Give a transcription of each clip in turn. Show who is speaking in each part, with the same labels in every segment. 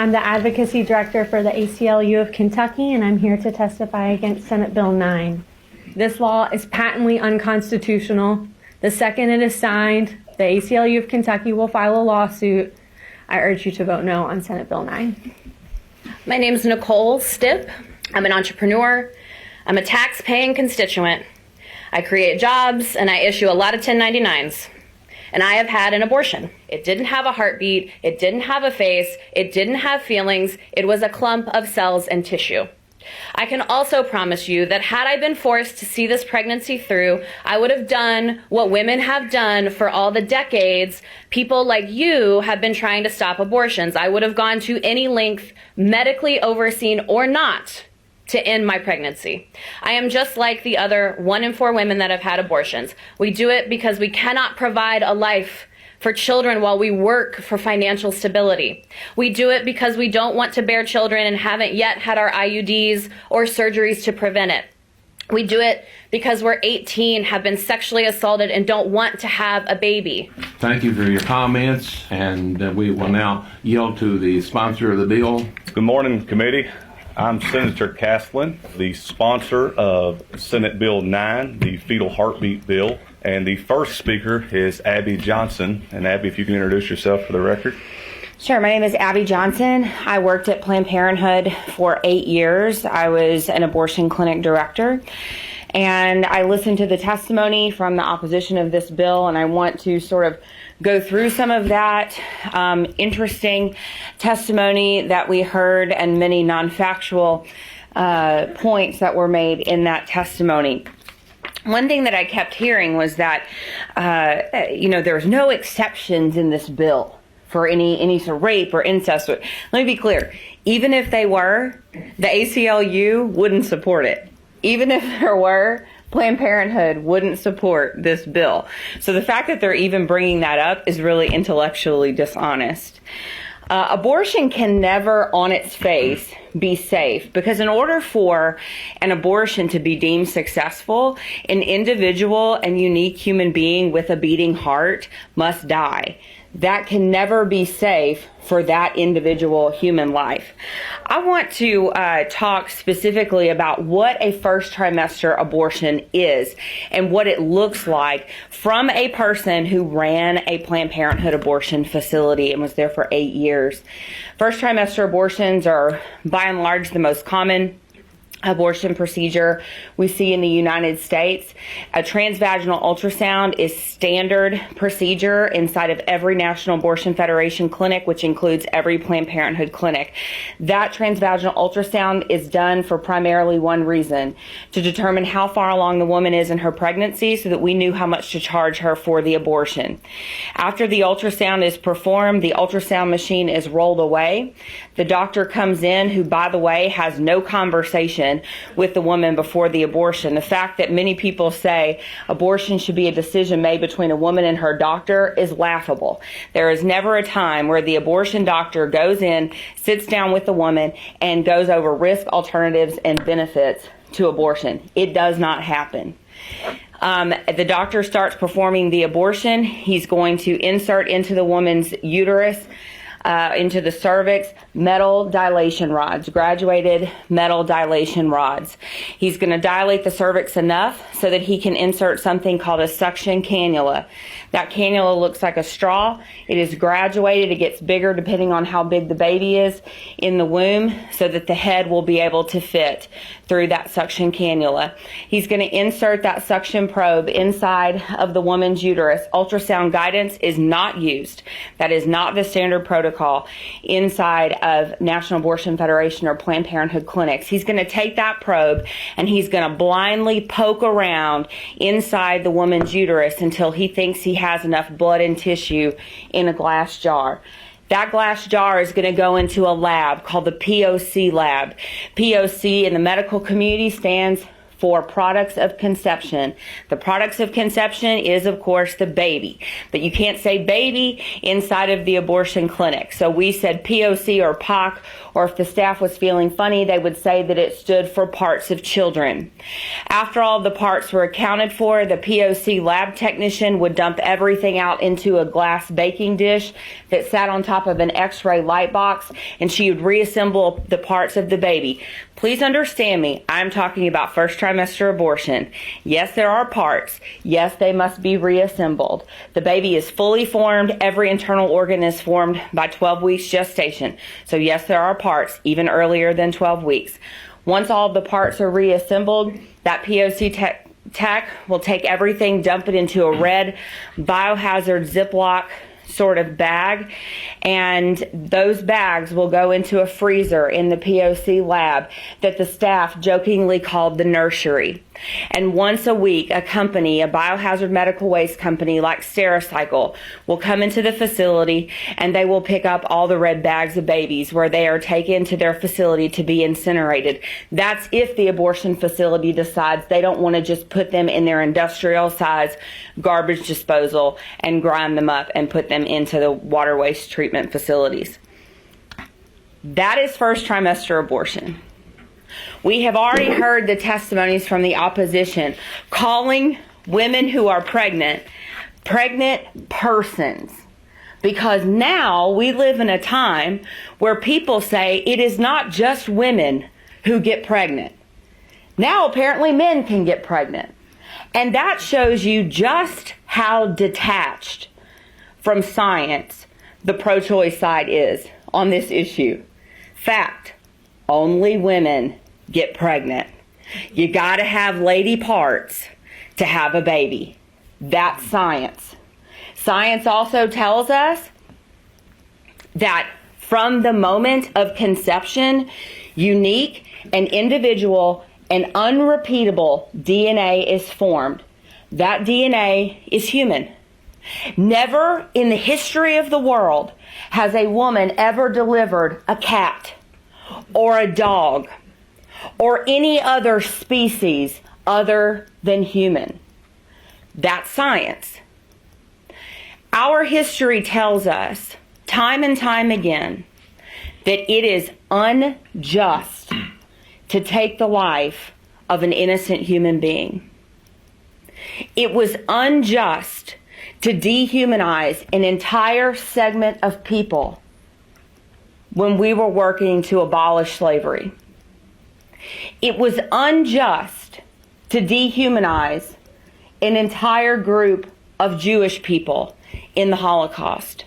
Speaker 1: I'm the Advocacy Director for the ACLU of Kentucky, and I'm here to testify against Senate Bill 9. This law is patently unconstitutional. The second it is signed, the ACLU of Kentucky will file a lawsuit. I urge you to vote no on Senate Bill 9.
Speaker 2: My name is Nicole Stipp. I'm an entrepreneur. I'm a tax-paying constituent. I create jobs and I issue a lot of 1099s. And I have had an abortion. It didn't have a heartbeat. It didn't have a face. It didn't have feelings. It was a clump of cells and tissue. I can also promise you that had I been forced to see this pregnancy through, I would have done what women have done for all the decades people like you have been trying to stop abortions. I would have gone to any length, medically overseen or not, to end my pregnancy. I am just like the other 1 in 4 women that have had abortions. We do it because we cannot provide a life for children while we work for financial stability. We do it because we don't want to bear children and haven't yet had our IUDs or surgeries to prevent it. We do it because we're 18, have been sexually assaulted, and don't want to have a baby.
Speaker 3: Thank you for your comments, and we will now yield to the sponsor of the bill.
Speaker 4: Good morning, committee. I'm Senator Castlin, the sponsor of Senate Bill 9, the fetal heartbeat bill. And the first speaker is Abbt Johnson. And Abby, if you can introduce yourself for the record.
Speaker 5: Sure. My name is Abbt Johnson. I worked at Planned Parenthood for 8 years. I was an abortion clinic director. And I listened to the testimony from the opposition of this bill, and I want to sort of go through some of that interesting testimony that we heard and many non-factual points that were made in that testimony. One thing that I kept hearing was that, there's no exceptions in this bill for any sort of rape or incest. Let me be clear. Even if they were, the ACLU wouldn't support it. Even if there were, Planned Parenthood wouldn't support this bill. So the fact that they're even bringing that up is really intellectually dishonest. Abortion can never, on its face, be safe, because in order for an abortion to be deemed successful, an individual and unique human being with a beating heart must die. That can never be safe for that individual human life. I want to talk specifically about what a first trimester abortion is and what it looks like from a person who ran a Planned Parenthood abortion facility and was there for 8 years. First trimester abortions are by and large the most common abortion procedure we see in the United States. A transvaginal ultrasound is standard procedure inside of every National Abortion Federation clinic, which includes every Planned Parenthood clinic. That transvaginal ultrasound is done for primarily one reason: to determine how far along the woman is in her pregnancy so that we knew how much to charge her for the abortion. After the ultrasound is performed, the ultrasound machine is rolled away. The doctor comes in, who, by the way, has no conversation with the woman before the abortion. The fact that many people say abortion should be a decision made between a woman and her doctor is laughable. There is never a time where the abortion doctor goes in, sits down with the woman, and goes over risk, alternatives, and benefits to abortion. It does not happen. The doctor starts performing the abortion. He's going to insert into the woman's uterus, into the cervix, metal dilation rods, graduated metal dilation rods. He's going to dilate the cervix enough so that he can insert something called a suction cannula. That cannula looks like a straw. It is graduated. It gets bigger depending on how big the baby is in the womb, so that the head will be able to fit through that suction cannula. He's going to insert that suction probe inside of the woman's uterus. Ultrasound guidance is not used. That is not the standard protocol inside of National Abortion Federation or Planned Parenthood clinics. He's going to take that probe and he's going to blindly poke around inside the woman's uterus until he thinks he has enough blood and tissue in a glass jar. That glass jar is going to go into a lab called the POC lab. POC in the medical community stands for products of conception. The products of conception is, of course, the baby. But you can't say baby inside of the abortion clinic. So we said POC or POC, or if the staff was feeling funny, they would say that it stood for parts of children. After all the parts were accounted for, the POC lab technician would dump everything out into a glass baking dish that sat on top of an X-ray light box, and she would reassemble the parts of the baby. Please understand me, I'm talking about first trimester abortion. Yes, there are parts. Yes, they must be reassembled. The baby is fully formed. Every internal organ is formed by 12 weeks gestation. So yes, there are parts, even earlier than 12 weeks. Once all the parts are reassembled, that POC tech will take everything, dump it into a red biohazard Ziploc sort of bag, and those bags will go into a freezer in the POC lab that the staff jokingly called the nursery. And once a week, a company, a biohazard medical waste company like Stericycle, will come into the facility and they will pick up all the red bags of babies where they are taken to their facility to be incinerated. That's if the abortion facility decides they don't want to just put them in their industrial size garbage disposal and grind them up and put them into the water waste treatment facilities. That is first trimester abortion. We have already heard the testimonies from the opposition calling women who are pregnant persons, because now we live in a time where people say it is not just women who get pregnant. Now apparently men can get pregnant. And that shows you just how detached from science the pro-choice side is on this issue. Fact, only women get pregnant. You gotta have lady parts to have a baby. That's science. Science also tells us that from the moment of conception, unique and individual and unrepeatable DNA is formed. That DNA is human. Never in the history of the world has a woman ever delivered a cat or a dog or any other species other than human. That's science. Our history tells us time and time again that it is unjust to take the life of an innocent human being. It was unjust to dehumanize an entire segment of people when we were working to abolish slavery. It was unjust to dehumanize an entire group of Jewish people in the Holocaust.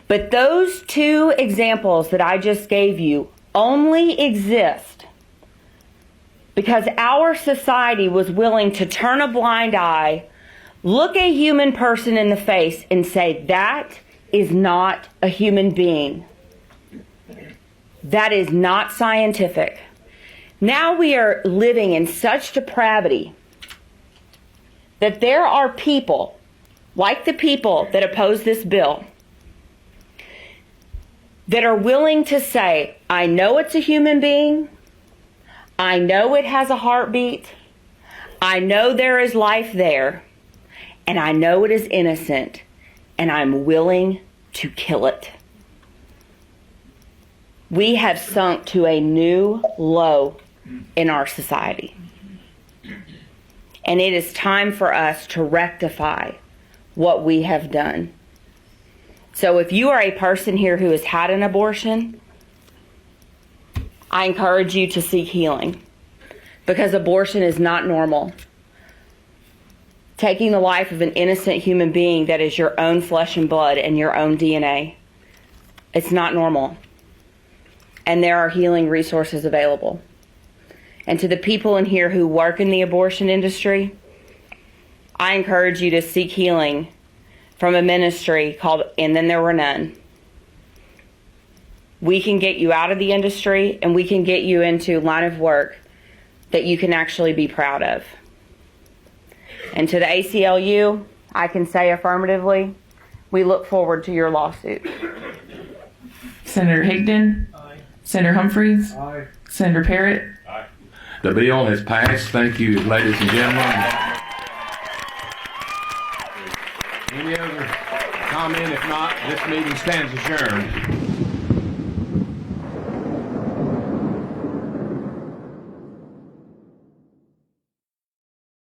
Speaker 5: But those two examples that I just gave you only exist because our society was willing to turn a blind eye, look a human person in the face, and say, that is not a human being. That is not scientific. Now we are living in such depravity that there are people, like the people that oppose this bill, that are willing to say, I know it's a human being, I know it has a heartbeat, I know there is life there, and I know it is innocent, and I'm willing to kill it. We have sunk to a new low in our society. And it is time for us to rectify what we have done. So if you are a person here who has had an abortion, I encourage you to seek healing, because abortion is not normal. Taking the life of an innocent human being that is your own flesh and blood and your own DNA, it's not normal. And there are healing resources available. And to the people in here who work in the abortion industry, I encourage you to seek healing from a ministry called And Then There Were None. We can get you out of the industry, and we can get you into a line of work that you can actually be proud of. And to the ACLU, I can say affirmatively, we look forward to your lawsuit.
Speaker 6: Senator Higdon. Aye. Senator Humphreys.
Speaker 3: Aye.
Speaker 6: Senator Parrott.
Speaker 3: Aye. The bill has passed. Thank you, ladies and gentlemen. Any other comment? If not, this meeting stands adjourned.